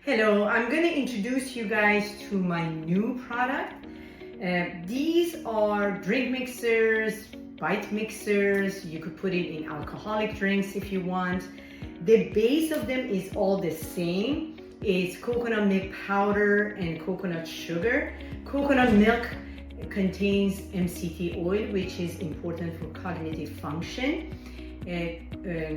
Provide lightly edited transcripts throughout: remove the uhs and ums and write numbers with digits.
Hello, I'm going to introduce you guys to my new product. These are drink mixers, bite mixers. You could put it in alcoholic drinks if you want. The base of them is all the same. It's coconut milk powder and coconut sugar. Coconut milk contains MCT oil, which is important for cognitive function.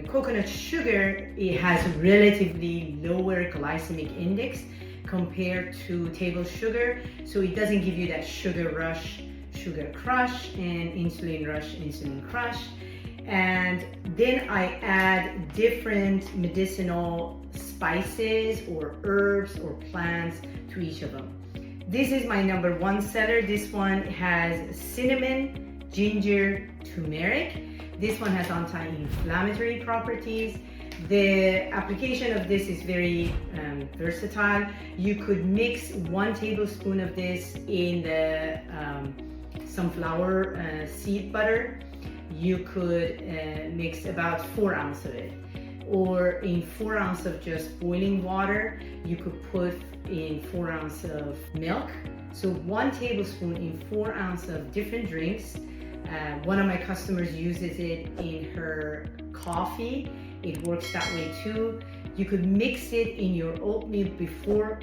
Coconut sugar, it has relatively lower glycemic index compared to table sugar, so it doesn't give you that sugar rush, sugar crush, and insulin rush, insulin crush. And then I add different medicinal spices or herbs or plants to each of them. This is my number one seller. This one has cinnamon, ginger, turmeric. This one has anti-inflammatory properties. The application of this is very versatile. You could mix 1 tablespoon of this in the sunflower seed butter. You could mix about 4 ounces of it. Or in 4 ounces of just boiling water, you could put in 4 ounces of milk. So 1 tablespoon in 4 ounces of different drinks. One of my customers uses it in her coffee. It works that way too. You could mix it in your oatmeal before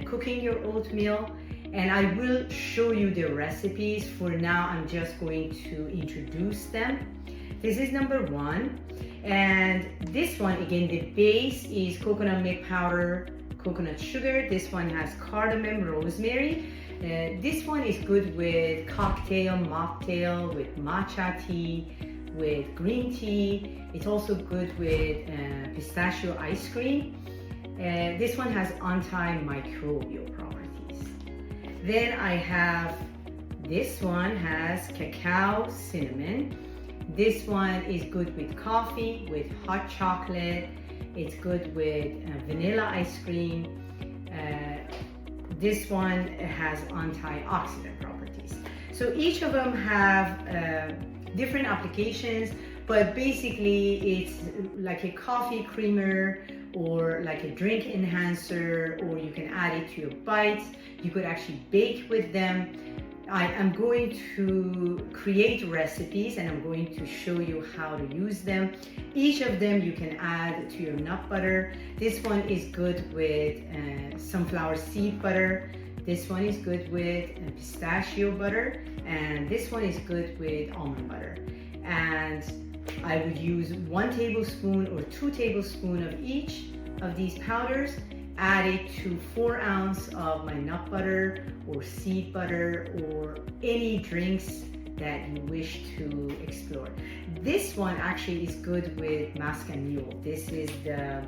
cooking your oatmeal. And I will show you the recipes. For now, I'm just going to introduce them. This is number one. And this one, again, the base is coconut milk powder, coconut sugar. This one has cardamom, rosemary. This one is good with cocktail, mocktail, with matcha tea, with green tea. It's also good with pistachio ice cream. This one has antimicrobial properties. Then I have, this one has cacao, cinnamon. This one is good with coffee, with hot chocolate. It's good with vanilla ice cream. This one has antioxidant properties. So each of them have different applications, but basically it's like a coffee creamer or like a drink enhancer, or you can add it to your bites. You could actually bake with them. I am going to create recipes and I'm going to show you how to use them. Each of them you can add to your nut butter. This one is good with sunflower seed butter. This one is good with pistachio butter. And this one is good with almond butter. And I would use 1 tablespoon or 2 tablespoons of each of these powders. Add it to 4 ounces of my nut butter or seed butter or any drinks that you wish to explore. This one actually is good with mascanmule. This is the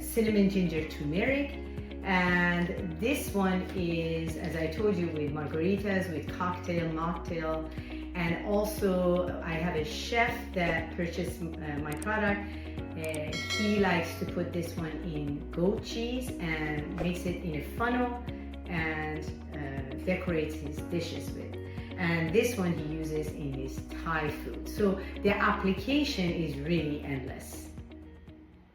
cinnamon, ginger, turmeric. And this one is, as I told you, with margaritas, with cocktail, mocktail. And also I have a chef that purchased my product. He likes to put this one in goat cheese and makes it in a funnel and decorates his dishes with. And this one he uses in his Thai food. So the application is really endless.